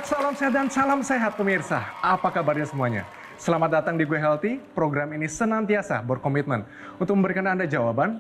salam sehat dan salam sehat pemirsa. Apa kabarnya semuanya? Selamat datang di Gue Healthy. Program ini senantiasa berkomitmen untuk memberikan Anda jawaban,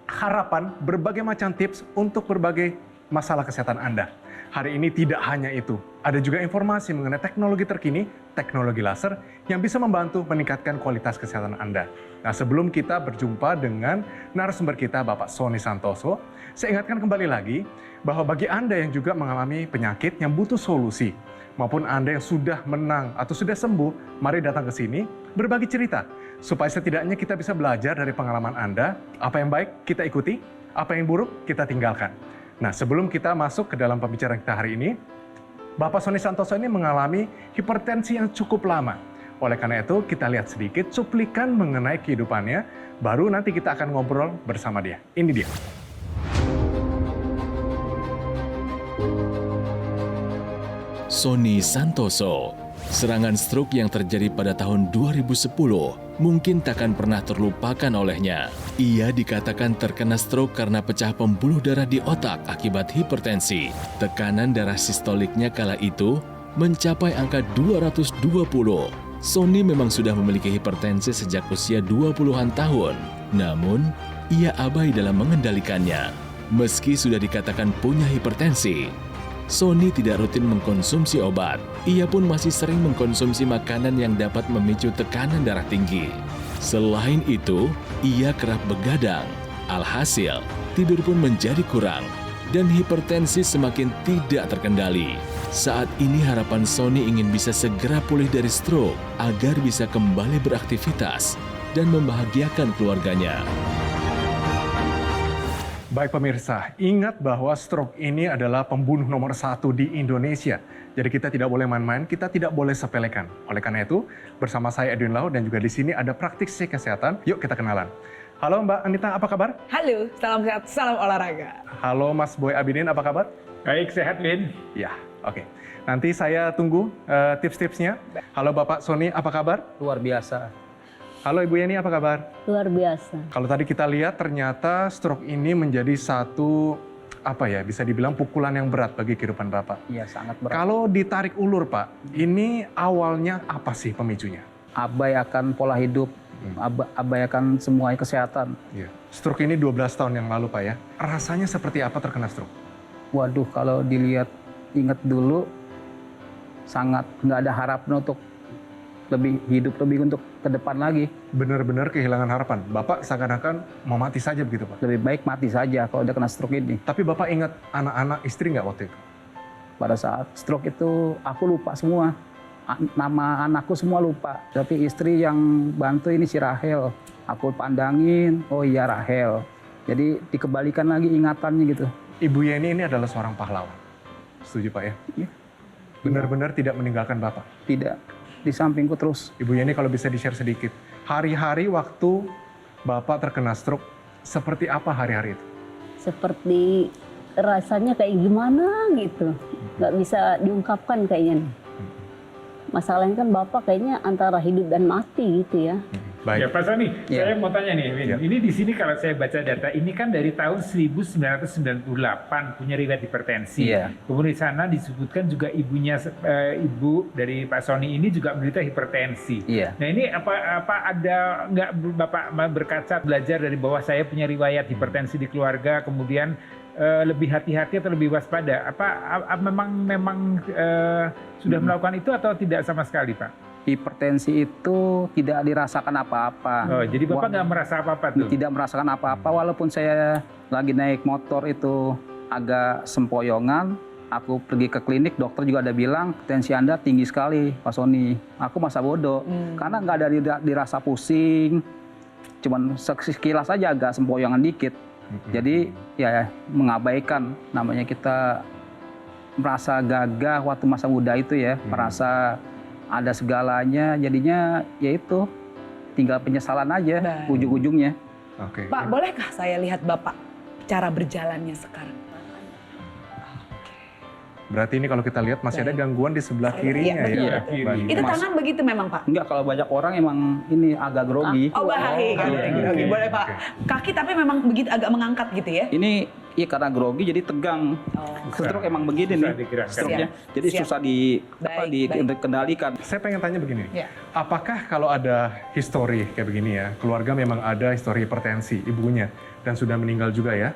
harapan, berbagai macam tips untuk berbagai masalah kesehatan Anda. Hari ini tidak hanya itu, ada juga informasi mengenai teknologi terkini, teknologi laser yang bisa membantu meningkatkan kualitas kesehatan Anda. Nah, sebelum kita berjumpa dengan narasumber kita, Bapak Sony Santoso, saya ingatkan kembali lagi bahwa bagi Anda yang juga mengalami penyakit yang butuh solusi, maupun Anda yang sudah menang atau sudah sembuh, mari datang ke sini berbagi cerita, supaya setidaknya kita bisa belajar dari pengalaman Anda, apa yang baik kita ikuti, apa yang buruk kita tinggalkan. Nah, sebelum kita masuk ke dalam pembicaraan kita hari ini, Bapak Sony Santoso ini mengalami hipertensi yang cukup lama. Oleh karena itu, kita lihat sedikit cuplikan mengenai kehidupannya, baru nanti kita akan ngobrol bersama dia. Ini dia. Sony Santoso, serangan stroke yang terjadi pada tahun 2010 mungkin takkan pernah terlupakan olehnya. Ia dikatakan terkena stroke karena pecah pembuluh darah di otak akibat hipertensi. Tekanan darah sistoliknya kala itu mencapai angka 220. Sony memang sudah memiliki hipertensi sejak usia 20-an tahun. Namun, ia abai dalam mengendalikannya. Meski sudah dikatakan punya hipertensi, Sony tidak rutin mengkonsumsi obat. Ia pun masih sering mengkonsumsi makanan yang dapat memicu tekanan darah tinggi. Selain itu, ia kerap begadang. Alhasil, tidur pun menjadi kurang dan hipertensi semakin tidak terkendali. Saat ini harapan Sony ingin bisa segera pulih dari stroke agar bisa kembali beraktivitas dan membahagiakan keluarganya. Baik pemirsa, ingat bahwa stroke ini adalah pembunuh nomor 1 di Indonesia. Jadi kita tidak boleh main-main, kita tidak boleh sepelekan. Oleh karena itu, bersama saya Edwin Lau dan juga di sini ada praktisi kesehatan. Yuk kita kenalan. Halo Mbak Anita, apa kabar? Halo, salam sehat, salam olahraga. Halo Mas Boy Abidin, apa kabar? Baik, sehat, Win. Ya, oke. Nanti saya tunggu tips-tipsnya. Halo Bapak Sony, apa kabar? Luar biasa. Halo Ibu Yeni, apa kabar? Luar biasa. Kalau tadi kita lihat ternyata stroke ini menjadi satu, apa ya, bisa dibilang pukulan yang berat bagi kehidupan Bapak. Iya, sangat berat. Kalau ditarik ulur Pak, ini awalnya apa sih pemicunya? Abai akan pola hidup, abai akan semua kesehatan. Iya. Stroke ini 12 tahun yang lalu Pak ya. Rasanya seperti apa terkena stroke? Waduh, kalau dilihat, ingat dulu, sangat nggak ada harapan untuk hidup lebih untuk ke depan lagi. Benar-benar kehilangan harapan. Bapak seakan-akan mau mati saja begitu Pak? Lebih baik mati saja kalau udah kena stroke ini. Tapi Bapak ingat anak-anak istri nggak waktu itu? Pada saat stroke itu aku lupa semua. Nama anakku semua lupa. Tapi istri yang bantu ini si Rahel. Aku pandangin, oh iya Rahel. Jadi dikembalikan lagi ingatannya gitu. Ibu Yeni ini adalah seorang pahlawan. Setuju Pak ya? Iya. Benar-benar tidak meninggalkan Bapak? Tidak. Di sampingku terus. Ibu Yeni kalau bisa di-share sedikit. Hari-hari waktu Bapak terkena stroke, seperti apa hari-hari itu? Seperti rasanya kayak gimana gitu. Nggak bisa diungkapkan kayaknya. Masalahnya kan Bapak kayaknya antara hidup dan mati gitu ya. Ya, Baik. Pak Sony, Ya. saya mau tanya nih, Win. Ya. Ini di sini kalau saya baca data, ini kan dari tahun 1998 punya riwayat hipertensi. Iya. Kemudian di sana disebutkan juga ibunya, ibu dari Pak Sony ini juga menderita hipertensi. Iya. Nah ini apa ada nggak Bapak berkaca belajar dari bahwa saya punya riwayat hipertensi di keluarga, kemudian lebih hati-hati atau lebih waspada? Apa memang sudah melakukan itu atau tidak sama sekali, Pak? Hipertensi itu tidak dirasakan apa-apa. Oh, jadi Bapak nggak merasa apa-apa tuh? Tidak merasakan apa-apa, walaupun saya lagi naik motor itu agak sempoyongan, aku pergi ke klinik, dokter juga ada bilang, tensi Anda tinggi sekali, Pak Sony. Aku masa bodoh, karena nggak ada dirasa pusing, cuman sekilas aja agak sempoyongan dikit. Jadi ya mengabaikan, namanya kita merasa gagah waktu masa muda itu ya, merasa ada segalanya, jadinya ya itu tinggal penyesalan aja. Baik. Ujung-ujungnya. Oke. Pak, bolehkah saya lihat Bapak cara berjalannya sekarang? Berarti ini kalau kita lihat masih ada Baik. gangguan di sebelah Iya, kirinya betul. ya. Iya, kiri. Baik. Itu Mas- tangan begitu memang Pak? Enggak, kalau banyak orang emang ini agak grogi. Oh, baik. iya, Oke, iya. boleh Pak. Oke. Kaki tapi memang begitu agak mengangkat gitu ya? Ini Iya, karena grogi jadi tegang. Stroke emang begini Susah nih. digerakkan. Stroke-nya. Jadi Siap. susah Baik, dikendalikan. Saya pengen tanya begini, Ya. apakah kalau ada histori kayak begini ya, keluarga memang ada histori hipertensi ibunya dan sudah meninggal juga ya,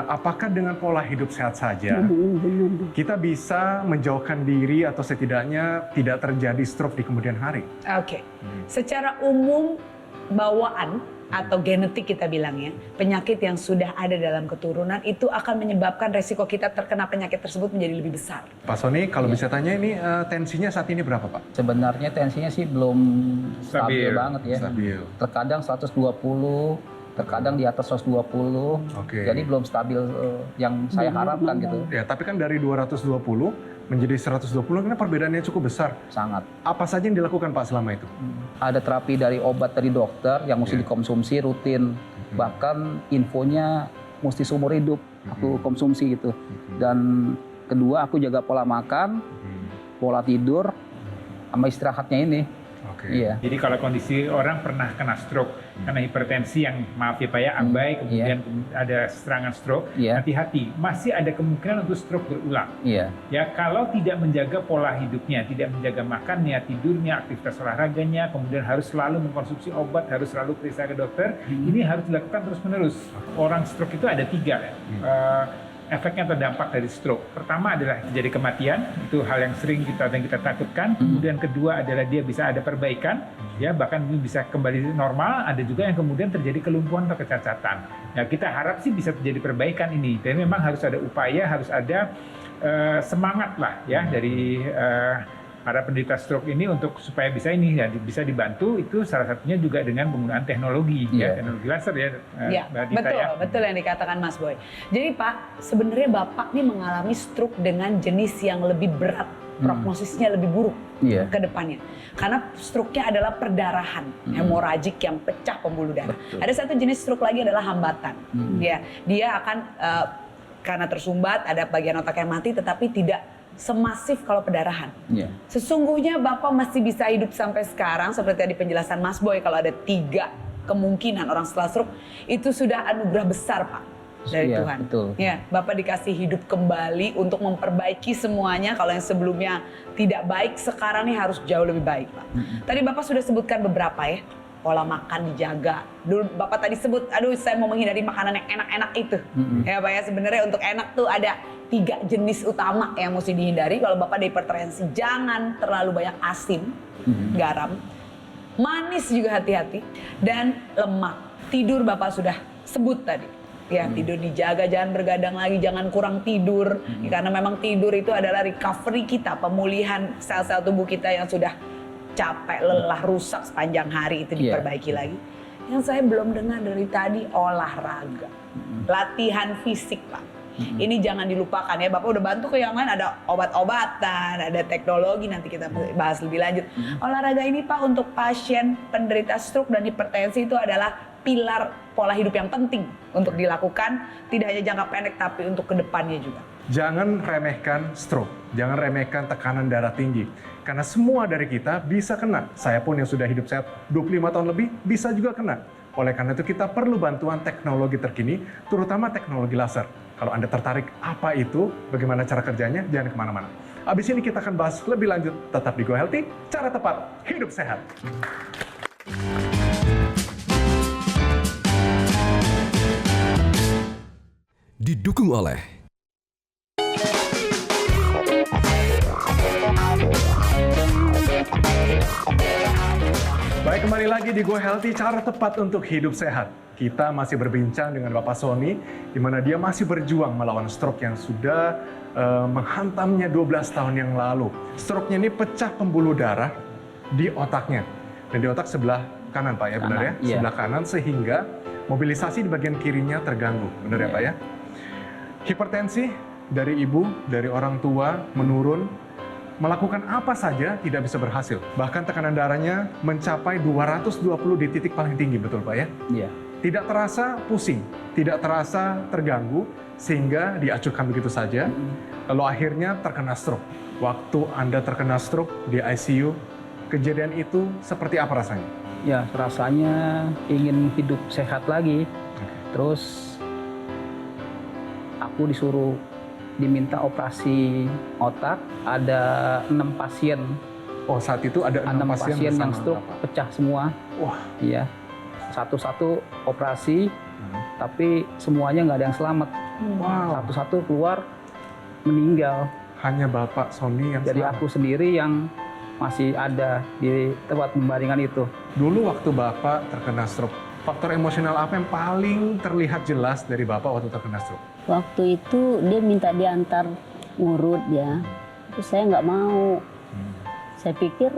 apakah dengan pola hidup sehat saja Benar. kita bisa menjauhkan diri atau setidaknya tidak terjadi stroke di kemudian hari? Oke. Secara umum bawaan atau genetik kita bilang ya, penyakit yang sudah ada dalam keturunan itu akan menyebabkan resiko kita terkena penyakit tersebut menjadi lebih besar. Pak Sony, kalau bisa tanya ini tensinya saat ini berapa Pak? Sebenarnya tensinya sih belum stabil Stabil. banget ya. Stabil. Terkadang 120, terkadang di atas 120. Oke. Jadi belum stabil yang saya harapkan gitu. Ya, tapi kan dari 220 menjadi 120 karena perbedaannya cukup besar. Sangat. Apa saja yang dilakukan Pak selama itu? Ada terapi dari obat dari dokter yang mesti Iya. dikonsumsi rutin. Bahkan infonya mesti seumur hidup aku konsumsi gitu. Dan kedua aku jaga pola makan, pola tidur, sama istirahatnya ini. Oke. Iya. Jadi kalau kondisi orang pernah kena stroke karena hipertensi yang maaf ya Pak ya abai, kemudian ada serangan stroke, Iya. hati-hati, masih ada kemungkinan untuk stroke berulang. Iya. Ya kalau tidak menjaga pola hidupnya, tidak menjaga makannya, tidurnya, aktivitas olahraganya, kemudian harus selalu mengkonsumsi obat, harus selalu periksa ke dokter, ini harus dilakukan terus-menerus. Orang stroke itu ada 3 efeknya atau dampak dari stroke. Pertama adalah terjadi kematian, itu hal yang sering kita takutkan. Kemudian kedua adalah dia bisa ada perbaikan, ya bahkan ini bisa kembali normal. Ada juga yang kemudian terjadi kelumpuhan atau kecacatan. Nah kita harap sih bisa terjadi perbaikan ini. Dan memang harus ada upaya, harus ada semangat lah ya dari para penderita stroke ini untuk supaya bisa ini ya bisa dibantu, itu salah satunya juga dengan penggunaan teknologi ya, teknologi laser ya, Ya, Mbak Dita betul, ya. betul yang dikatakan Mas Boy. Jadi Pak, sebenarnya Bapak nih mengalami stroke dengan jenis yang lebih berat, prognosisnya lebih buruk Iya. ke depannya. Karena stroke-nya adalah perdarahan, hemoragik yang pecah pembuluh darah. Betul. Ada satu jenis stroke lagi adalah hambatan. Ya, dia akan karena tersumbat, ada bagian otak yang mati, tetapi tidak semasif kalau pendarahan. Iya. Sesungguhnya Bapak masih bisa hidup sampai sekarang, seperti tadi penjelasan Mas Boy, kalau ada 3 kemungkinan orang setelah stroke, itu sudah anugerah besar Pak dari Iya, Tuhan. betul. Ya, Bapak dikasih hidup kembali untuk memperbaiki semuanya. Kalau yang sebelumnya tidak baik, sekarang nih harus jauh lebih baik Pak. Tadi Bapak sudah sebutkan beberapa ya, pola makan dijaga. Dulu Bapak tadi sebut, aduh saya mau menghindari makanan yang enak-enak itu. Ya Pak ya, sebenarnya untuk enak tuh ada 3 jenis utama yang mesti dihindari. Kalau Bapak ada hipertensi, jangan terlalu banyak asin, garam, manis juga hati-hati, dan lemak. Tidur Bapak sudah sebut tadi. Ya, tidur dijaga, jangan bergadang lagi, jangan kurang tidur. Karena memang tidur itu adalah recovery kita, pemulihan sel-sel tubuh kita yang sudah capek, lelah, rusak sepanjang hari itu diperbaiki lagi. Yang saya belum dengar dari tadi, olahraga. Latihan fisik Pak. Ini jangan dilupakan ya, Bapak udah bantu ke yang lain, ada obat-obatan, ada teknologi, nanti kita bahas lebih lanjut. Olahraga ini Pak untuk pasien penderita stroke dan hipertensi itu adalah pilar pola hidup yang penting untuk dilakukan, tidak hanya jangka pendek tapi untuk kedepannya juga. Jangan remehkan stroke, jangan remehkan tekanan darah tinggi. Karena semua dari kita bisa kena. Saya pun yang sudah hidup sehat 25 tahun lebih bisa juga kena. Oleh karena itu kita perlu bantuan teknologi terkini, terutama teknologi laser. Kalau Anda tertarik apa itu, bagaimana cara kerjanya, jangan kemana-mana. Abis ini kita akan bahas lebih lanjut, tetap di Go Healthy, cara tepat hidup sehat. Didukung oleh Baik, kembali lagi di Go Healthy, cara tepat untuk hidup sehat. Kita masih berbincang dengan Bapak Sony, di mana dia masih berjuang melawan stroke yang sudah menghantamnya 12 tahun yang lalu. Stroke-nya ini pecah pembuluh darah di otaknya. Dan di otak sebelah kanan, Pak ya, benar ya? Iya. Sebelah kanan, sehingga mobilisasi di bagian kirinya terganggu. Benar ya, Pak ya? Hipertensi dari ibu, dari orang tua menurun. Melakukan apa saja tidak bisa berhasil. Bahkan tekanan darahnya mencapai 220 di titik paling tinggi, betul Pak ya? Iya. Tidak terasa pusing, tidak terasa terganggu, sehingga diacuhkan begitu saja. Lalu akhirnya terkena stroke. Waktu Anda terkena stroke di ICU, kejadian itu seperti apa rasanya? Ya, rasanya ingin hidup sehat lagi. Terus aku disuruh diminta operasi otak. Ada 6 pasien, Oh, saat itu ada 6 pasien yang bersama stroke Bapak. pecah semua. Wah. Iya, satu-satu operasi, tapi semuanya nggak ada yang selamat. Wow. Satu-satu keluar meninggal. Hanya Bapak Sony yang Jadi selamat. aku sendiri yang masih ada di tempat pembaringan itu. Dulu waktu Bapak terkena stroke, faktor emosional apa yang paling terlihat jelas dari Bapak waktu terkena stroke? Waktu itu dia minta diantar ngurut ya, terus saya nggak mau. Saya pikir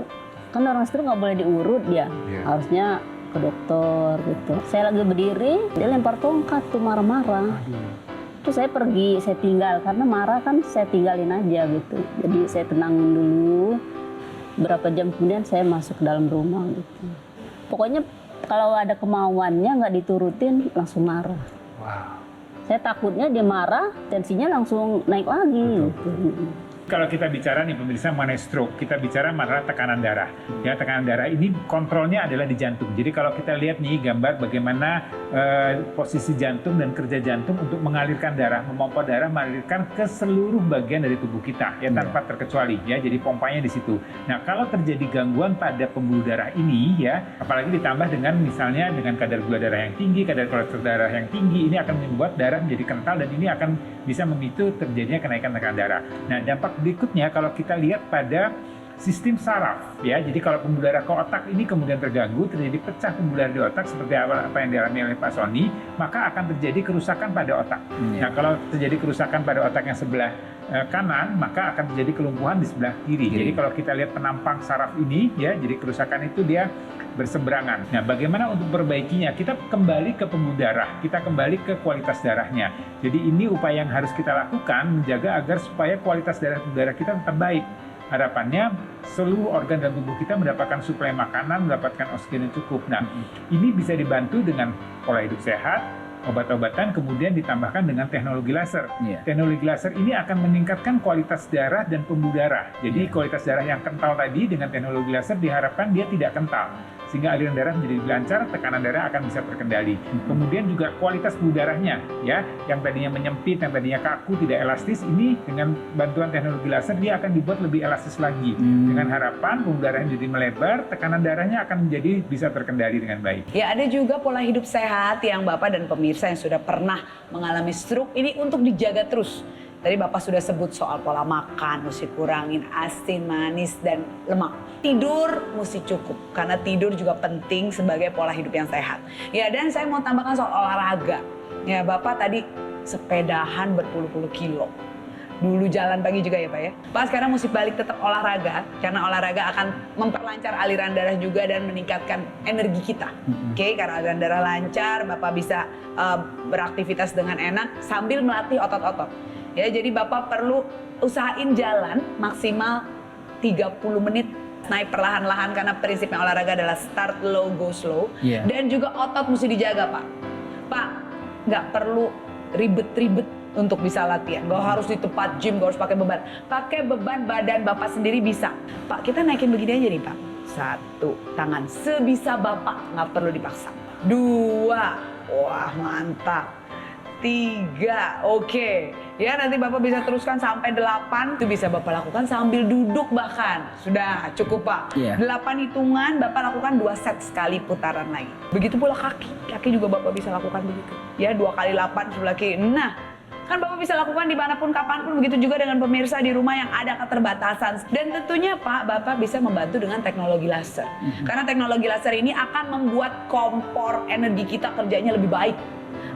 kan orang stroke nggak boleh diurut ya, Iya. harusnya ke dokter gitu. Saya lagi berdiri, dia lempar tongkat tuh marah-marah. Terus saya pergi, saya tinggal karena marah kan saya tinggalin aja gitu. Jadi saya tenangin dulu. Berapa jam kemudian saya masuk ke dalam rumah gitu. Pokoknya kalau ada kemauannya nggak diturutin langsung marah. Wow. Saya takutnya dia marah, tensinya langsung naik lagi. Gitu. Kalau kita bicara nih pemirsa mengenai stroke, kita bicara masalah tekanan darah. Ya, tekanan darah ini kontrolnya adalah di jantung. Jadi kalau kita lihat nih gambar bagaimana posisi jantung dan kerja jantung untuk mengalirkan darah, memompa darah, mengalirkan ke seluruh bagian dari tubuh kita, ya tanpa terkecuali. Ya, jadi pompanya di situ. Nah, kalau terjadi gangguan pada pembuluh darah ini, ya, apalagi ditambah dengan misalnya dengan kadar gula darah yang tinggi, kadar kolesterol darah yang tinggi, ini akan membuat darah menjadi kental dan ini akan bisa memicu terjadinya kenaikan tekanan darah. Nah, dampak berikutnya kalau kita lihat pada sistem saraf, ya, jadi kalau pembuluh darah ke otak ini kemudian terganggu, terjadi pecah pembuluh darah di otak seperti apa yang dialami oleh Pak Sony, maka akan terjadi kerusakan pada otak. Nah, kalau terjadi kerusakan pada otak yang sebelah kanan, maka akan terjadi kelumpuhan di sebelah kiri. Jadi kalau kita lihat penampang saraf ini, ya, jadi kerusakan itu dia berseberangan. Nah, bagaimana untuk perbaikinya? Kita kembali ke pembuluh darah, kita kembali ke kualitas darahnya. Jadi ini upaya yang harus kita lakukan, menjaga agar supaya kualitas darah kita tetap baik. Harapannya seluruh organ dalam tubuh kita mendapatkan suplai makanan, mendapatkan oksigen yang cukup. Nah, ini bisa dibantu dengan pola hidup sehat, obat-obatan, kemudian ditambahkan dengan teknologi laser. Teknologi laser ini akan meningkatkan kualitas darah dan pembuluh darah. Jadi kualitas darah yang kental tadi dengan teknologi laser diharapkan dia tidak kental, sehingga aliran darah menjadi lebih lancar, tekanan darah akan bisa terkendali. Kemudian juga kualitas pembuluh darahnya, ya, yang tadinya menyempit, yang tadinya kaku, tidak elastis, ini dengan bantuan teknologi laser dia akan dibuat lebih elastis lagi. Dengan harapan pembuluh darahnya jadi melebar, tekanan darahnya akan menjadi bisa terkendali dengan baik. Ya, ada juga pola hidup sehat yang Bapak dan pemirsa yang sudah pernah mengalami stroke ini untuk dijaga terus. Tadi Bapak sudah sebut soal pola makan, mesti kurangin asin, manis, dan lemak. Tidur mesti cukup, karena tidur juga penting sebagai pola hidup yang sehat. Ya, dan saya mau tambahkan soal olahraga. Ya, Bapak tadi sepedahan berpuluh-puluh kilo. Dulu jalan pagi juga ya Pak ya. Pak sekarang mesti balik tetap olahraga, karena olahraga akan memperlancar aliran darah juga dan meningkatkan energi kita. Oke, karena aliran darah lancar, Bapak bisa beraktivitas dengan enak sambil melatih otot-otot. Ya, jadi Bapak perlu usahain jalan maksimal 30 menit, naik perlahan-lahan karena prinsipnya olahraga adalah start low, go slow. Dan juga otot mesti dijaga Pak. Pak, nggak perlu ribet-ribet untuk bisa latihan. Gak harus di tempat gym, gak harus pakai beban. Pakai beban badan Bapak sendiri bisa. Pak, kita naikin begini aja nih Pak. 1, tangan sebisa Bapak, nggak perlu dipaksa. 2, wah mantap. 3, oke. Ya, nanti Bapak bisa teruskan sampai 8. Itu bisa Bapak lakukan sambil duduk bahkan. Sudah cukup Pak. 8 hitungan Bapak lakukan 2 set sekali putaran lagi. Begitu pula kaki. Kaki juga Bapak bisa lakukan begitu. Ya, 2 kali 8 sebelah kiri. Nah, kan Bapak bisa lakukan dimanapun, kapanpun, begitu juga dengan pemirsa di rumah yang ada keterbatasan. Dan tentunya Pak, Bapak bisa membantu dengan teknologi laser. Karena teknologi laser ini akan membuat kompor energi kita kerjanya lebih baik.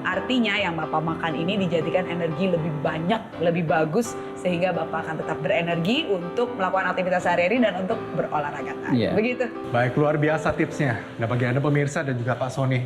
Artinya yang Bapak makan ini dijadikan energi lebih banyak, lebih bagus, sehingga Bapak akan tetap berenergi untuk melakukan aktivitas sehari-hari dan untuk berolahraga. Begitu. Baik, luar biasa tipsnya. Nah, bagi Anda pemirsa dan juga Pak Sony,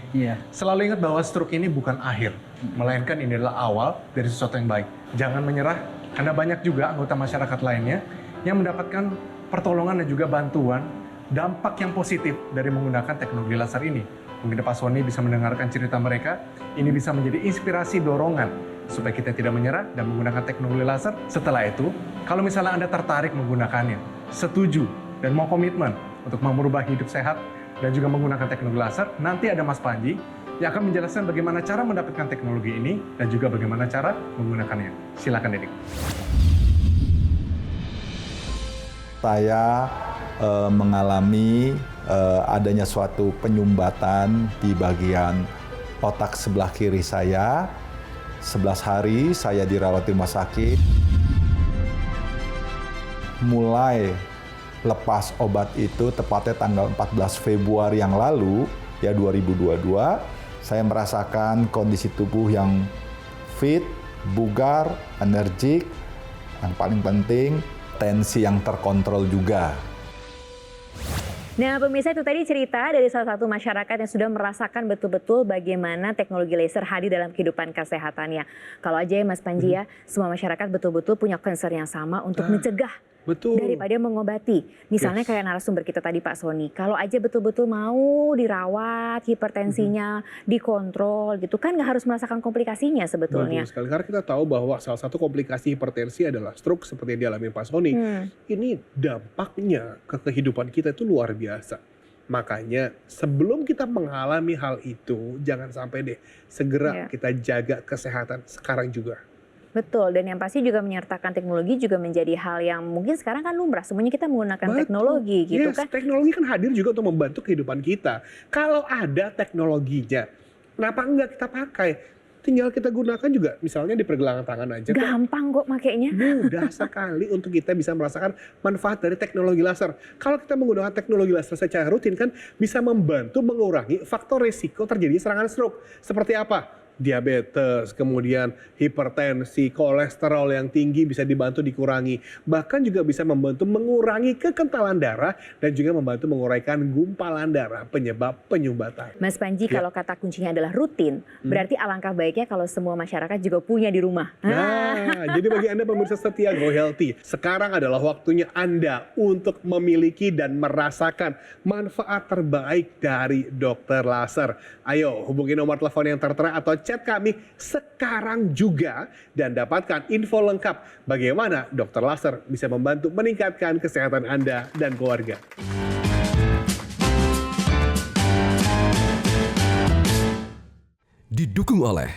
selalu ingat bahwa stroke ini bukan akhir, melainkan ini adalah awal dari sesuatu yang baik. Jangan menyerah, karena banyak juga anggota masyarakat lainnya yang mendapatkan pertolongan dan juga bantuan, dampak yang positif dari menggunakan teknologi laser ini. Mungkin Pak Sony bisa mendengarkan cerita mereka, ini bisa menjadi inspirasi dorongan supaya kita tidak menyerah dan menggunakan teknologi laser. Setelah itu, kalau misalnya Anda tertarik menggunakannya, setuju dan mau komitmen untuk merubah hidup sehat dan juga menggunakan teknologi laser, nanti ada Mas Panji yang akan menjelaskan bagaimana cara mendapatkan teknologi ini dan juga bagaimana cara menggunakannya. Silakan Dedik. Saya mengalami adanya suatu penyumbatan di bagian otak sebelah kiri saya. 11 hari saya dirawat di rumah sakit. Mulai lepas obat itu tepatnya tanggal 14 Februari yang lalu, ya 2022, saya merasakan kondisi tubuh yang fit, bugar, energik, yang paling penting tensi yang terkontrol juga. Nah, pemirsa, itu tadi cerita dari salah satu masyarakat yang sudah merasakan betul-betul bagaimana teknologi laser hadir dalam kehidupan kesehatannya. Kalau aja ya Mas Panji ya, semua masyarakat betul-betul punya concern yang sama untuk mencegah daripada mengobati. Misalnya kayak narasumber kita tadi Pak Sony, kalau aja betul-betul mau dirawat hipertensinya, dikontrol gitu kan nggak harus merasakan komplikasinya sebetulnya. Betul sekali, karena kita tahu bahwa salah satu komplikasi hipertensi adalah stroke seperti yang dialami Pak Sony. Ini dampaknya ke kehidupan kita itu luar biasa. Makanya sebelum kita mengalami hal itu, jangan sampai deh segera kita jaga kesehatan sekarang juga. Betul, dan yang pasti juga menyertakan teknologi juga menjadi hal yang mungkin sekarang kan lumrah, semuanya kita menggunakan teknologi gitu kan. Teknologi kan hadir juga untuk membantu kehidupan kita. Kalau ada teknologinya, kenapa enggak kita pakai? Tinggal kita gunakan juga, misalnya di pergelangan tangan aja. Gampang kok makainya. Mudah sekali untuk kita bisa merasakan manfaat dari teknologi laser. Kalau kita menggunakan teknologi laser secara rutin kan bisa membantu mengurangi faktor risiko terjadi serangan stroke. Seperti apa? Diabetes, kemudian hipertensi, kolesterol yang tinggi bisa dibantu dikurangi. Bahkan juga bisa membantu mengurangi kekentalan darah dan juga membantu menguraikan gumpalan darah penyebab penyumbatan. Mas Panji, kalau kata kuncinya adalah rutin, berarti alangkah baiknya kalau semua masyarakat juga punya di rumah. Nah, jadi bagi Anda pemirsa setia Go Healthy, sekarang adalah waktunya Anda untuk memiliki dan merasakan manfaat terbaik dari dokter laser. Ayo hubungi nomor telepon yang tertera atau chat kami sekarang juga dan dapatkan info lengkap bagaimana dokter laser bisa membantu meningkatkan kesehatan Anda dan keluarga. Didukung oleh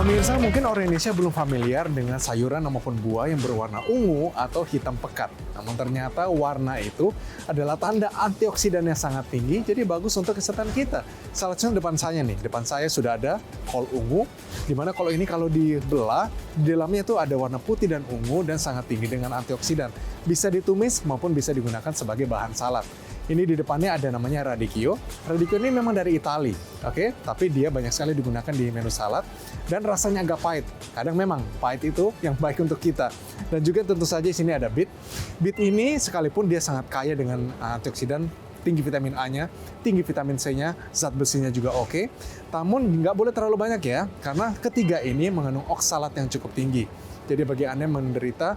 Pemirsa, mungkin orang Indonesia belum familiar dengan sayuran maupun buah yang berwarna ungu atau hitam pekat. Namun ternyata warna itu adalah tanda antioksidan yang sangat tinggi, jadi bagus untuk kesehatan kita. Salah satunya depan saya nih, depan saya sudah ada kol ungu, di mana kol ini kalau dibelah, di dalamnya itu ada warna putih dan ungu dan sangat tinggi dengan antioksidan. Bisa ditumis maupun bisa digunakan sebagai bahan salad. Ini di depannya ada namanya radicchio. Radicchio ini memang dari Italia, oke? Tapi dia banyak sekali digunakan di menu salad dan rasanya agak pahit. Kadang memang pahit itu yang baik untuk kita. Dan juga tentu saja di sini ada beet. Beet ini sekalipun dia sangat kaya dengan antioksidan, tinggi vitamin A-nya, tinggi vitamin C-nya, zat besinya juga oke. Namun nggak boleh terlalu banyak ya, karena ketiga ini mengandung oksalat yang cukup tinggi. Jadi bagi Anda yang menderita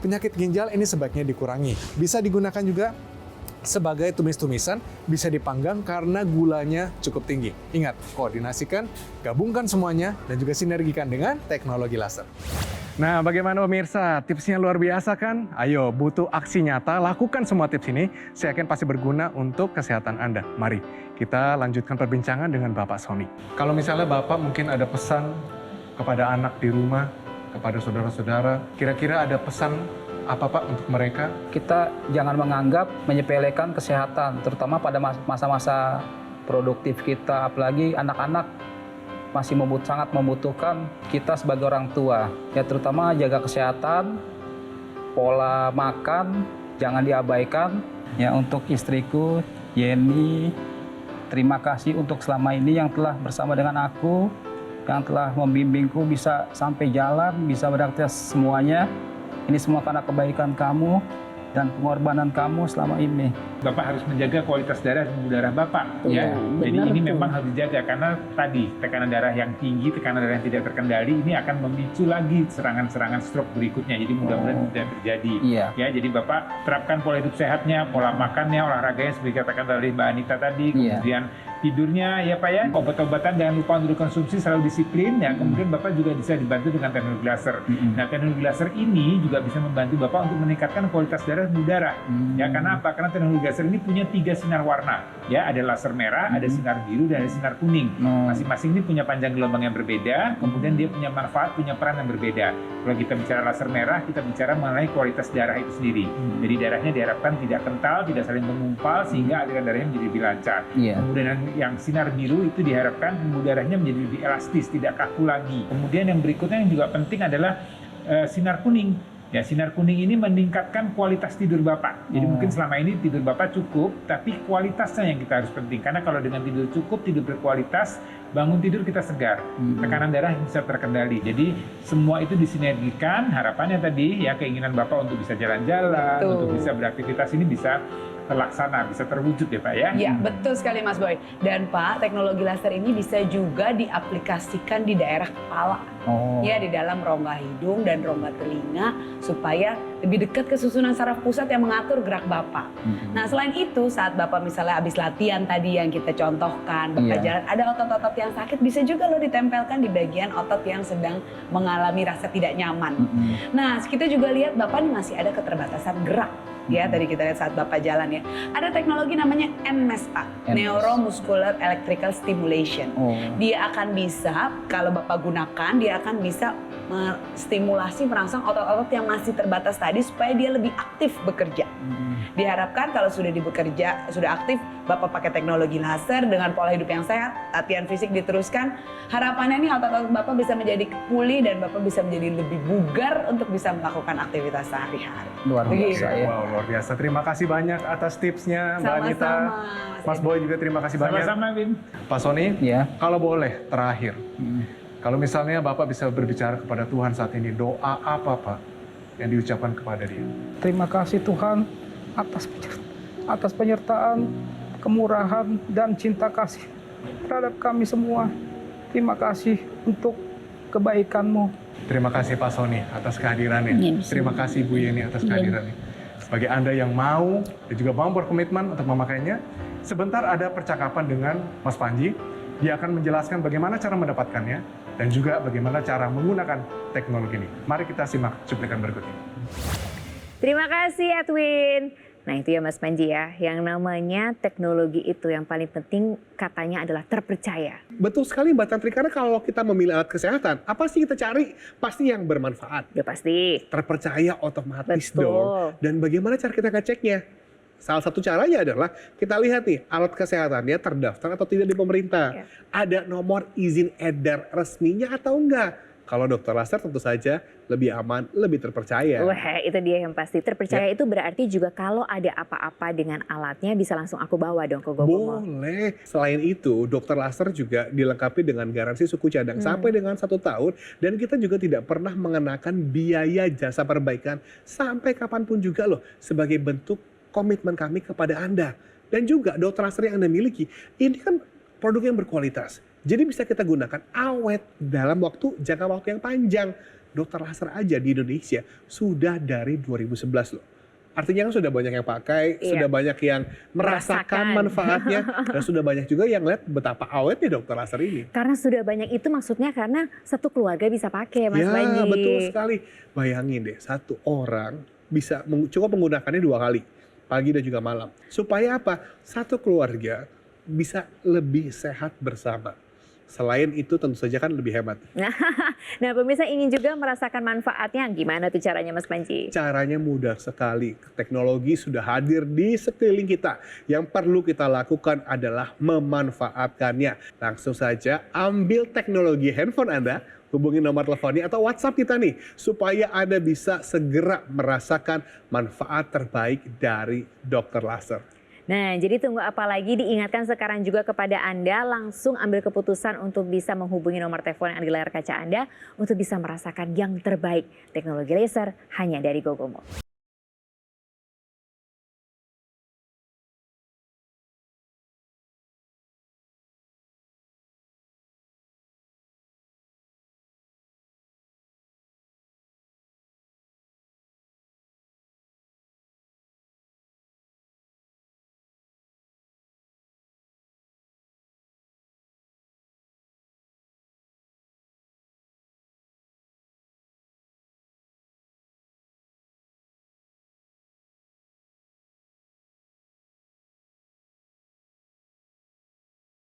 penyakit ginjal ini sebaiknya dikurangi. Bisa digunakan juga sebagai tumis-tumisan, bisa dipanggang karena gulanya cukup tinggi. Ingat, koordinasikan, gabungkan semuanya, dan juga sinergikan dengan teknologi laser. Nah, bagaimana pemirsa? Tipsnya luar biasa kan? Ayo, butuh aksi nyata, lakukan semua tips ini. Saya yakin pasti berguna untuk kesehatan Anda. Mari, kita lanjutkan perbincangan dengan Bapak Sony. Kalau misalnya Bapak mungkin ada pesan kepada anak di rumah, kepada saudara-saudara, kira-kira ada pesan apa Pak untuk mereka? Kita jangan menganggap menyepelekan kesehatan, terutama pada masa-masa produktif kita, apalagi anak-anak masih sangat membutuhkan kita sebagai orang tua. Ya terutama jaga kesehatan, pola makan, jangan diabaikan. Ya untuk istriku, Yeni, terima kasih untuk selama ini yang telah bersama dengan aku, yang telah membimbingku bisa sampai jalan, bisa beraktivitas semuanya. Ini semua karena kebaikan kamu dan pengorbanan kamu selama ini. Bapak harus menjaga kualitas darah dan udara Bapak, ya. Jadi ini memang harus dijaga karena tadi tekanan darah yang tinggi, tekanan darah yang tidak terkendali ini akan memicu lagi serangan-serangan stroke berikutnya. Jadi mudah-mudahan tidak terjadi. Iya. Ya, jadi Bapak terapkan pola hidup sehatnya, pola makannya, olahraganya seperti dikatakan oleh Mbak Anita tadi, kemudian tidurnya ya Pak ya, obat-obatan jangan lupa untuk dikonsumsi, selalu disiplin ya. Kemudian Bapak juga bisa dibantu dengan teknologi laser. Nah, teknologi laser ini juga bisa membantu Bapak untuk meningkatkan kualitas darah dan udara. Ya, karena apa? Karena teknologi laser ini punya 3 sinar warna. Ya, ada laser merah, ada sinar biru, dan ada sinar kuning. Masing-masing ini punya panjang gelombang yang berbeda, kemudian dia punya manfaat, punya peran yang berbeda. Kalau kita bicara laser merah, kita bicara mengenai kualitas darah itu sendiri. Jadi darahnya diharapkan tidak kental, tidak saling mengumpal, sehingga aliran darahnya menjadi lebih lancar. Kemudian yang sinar biru itu diharapkan pembuluh darahnya menjadi lebih elastis, tidak kaku lagi. Kemudian yang berikutnya yang juga penting adalah sinar kuning. Ya, sinar kuning ini meningkatkan kualitas tidur Bapak. Jadi mungkin selama ini tidur Bapak cukup, tapi kualitasnya yang kita harus penting. Karena kalau dengan tidur cukup, tidur berkualitas, bangun tidur kita segar. Tekanan darah bisa terkendali. Jadi semua itu disinergikan. Harapannya tadi ya keinginan Bapak untuk bisa jalan-jalan, untuk bisa beraktivitas ini bisa terlaksana, bisa terwujud ya Pak ya? Iya, betul sekali Mas Boy. Dan Pak, teknologi laser ini bisa juga diaplikasikan di daerah kepala. Ya, di dalam rongga hidung dan rongga telinga supaya lebih dekat ke susunan saraf pusat yang mengatur gerak Bapak. Nah, selain itu saat Bapak misalnya habis latihan tadi yang kita contohkan, Bapak jalan, ada otot-otot yang sakit, bisa juga loh ditempelkan di bagian otot yang sedang mengalami rasa tidak nyaman. Nah, kita juga lihat Bapak nih masih ada keterbatasan gerak. Ya, tadi kita lihat saat Bapak jalan ya. Ada teknologi namanya NMES Pak, Neuromuscular Electrical Stimulation. Dia akan bisa, kalau Bapak gunakan, dia akan bisa menstimulasi merangsang otot-otot yang masih terbatas tadi supaya dia lebih aktif bekerja. Diharapkan kalau sudah bekerja, sudah aktif, Bapak pakai teknologi laser dengan pola hidup yang sehat, latihan fisik diteruskan, harapannya nih otot-otot Bapak bisa menjadi pulih dan Bapak bisa menjadi lebih bugar untuk bisa melakukan aktivitas sehari-hari. Luar biasa ya. Wow, luar biasa. Terima kasih banyak atas tipsnya Mbak Anita. Mas Boy juga terima kasih banyak. Sama-sama, Win. Pak Sony, Ya. kalau boleh terakhir, kalau misalnya Bapak bisa berbicara kepada Tuhan saat ini, doa apa Pak yang diucapkan kepada Dia? Terima kasih Tuhan atas penyertaan, kemurahan, dan cinta kasih terhadap kami semua. Terima kasih untuk kebaikan-Mu. Terima kasih Pak Sony atas kehadirannya. Terima kasih Bu Yeni atas kehadirannya. Bagi Anda yang mau dan juga mau berkomitmen untuk memakainya, sebentar ada percakapan dengan Mas Panji. Dia akan menjelaskan bagaimana cara mendapatkannya dan juga bagaimana cara menggunakan teknologi ini. Mari kita simak cuplikan berikut ini. Terima kasih Edwin. Nah itu ya Mas Panji ya, yang namanya teknologi itu yang paling penting katanya adalah terpercaya. Betul sekali Mbak Tantri, karena kalau kita memilih alat kesehatan, apa sih kita cari? Pasti yang bermanfaat. Udah pasti. Terpercaya otomatis Betul. dong. Dan bagaimana cara kita ngeceknya? Salah satu caranya adalah kita lihat nih alat kesehatannya terdaftar atau tidak di pemerintah. Ya. Ada nomor izin edar resminya atau enggak? Kalau dokter laser tentu saja lebih aman, lebih terpercaya. Wah itu dia yang pasti. Terpercaya itu berarti juga kalau ada apa-apa dengan alatnya bisa langsung aku bawa dong ke Gogomo. Boleh. Selain itu, dokter laser juga dilengkapi dengan garansi suku cadang sampai dengan 1 tahun. Dan kita juga tidak pernah mengenakan biaya jasa perbaikan sampai kapanpun juga loh. Sebagai bentuk komitmen kami kepada Anda. Dan juga dokter laser yang Anda miliki, ini kan produk yang berkualitas. Jadi bisa kita gunakan awet dalam jangka waktu yang panjang. Dokter laser aja di Indonesia sudah dari 2011 loh. Artinya kan sudah banyak yang pakai, sudah banyak yang merasakan manfaatnya, dan sudah banyak juga yang lihat betapa awetnya dokter laser ini. Karena sudah banyak itu maksudnya karena satu keluarga bisa pakai, Mas Panji. Ya, betul sekali. Bayangin deh, satu orang bisa cukup menggunakannya 2 kali, pagi dan juga malam. Supaya apa? Satu keluarga bisa lebih sehat bersama. Selain itu tentu saja kan lebih hemat. Nah, pemirsa ingin juga merasakan manfaatnya, gimana tuh caranya Mas Panji? Caranya mudah sekali. Teknologi sudah hadir di sekeliling kita. Yang perlu kita lakukan adalah memanfaatkannya. Langsung saja ambil teknologi handphone Anda, hubungi nomor teleponnya atau WhatsApp kita nih, supaya Anda bisa segera merasakan manfaat terbaik dari dokter laser. Nah, jadi tunggu apa lagi, diingatkan sekarang juga kepada Anda, langsung ambil keputusan untuk bisa menghubungi nomor telepon yang ada di layar kaca Anda untuk bisa merasakan yang terbaik teknologi laser hanya dari Gogomo.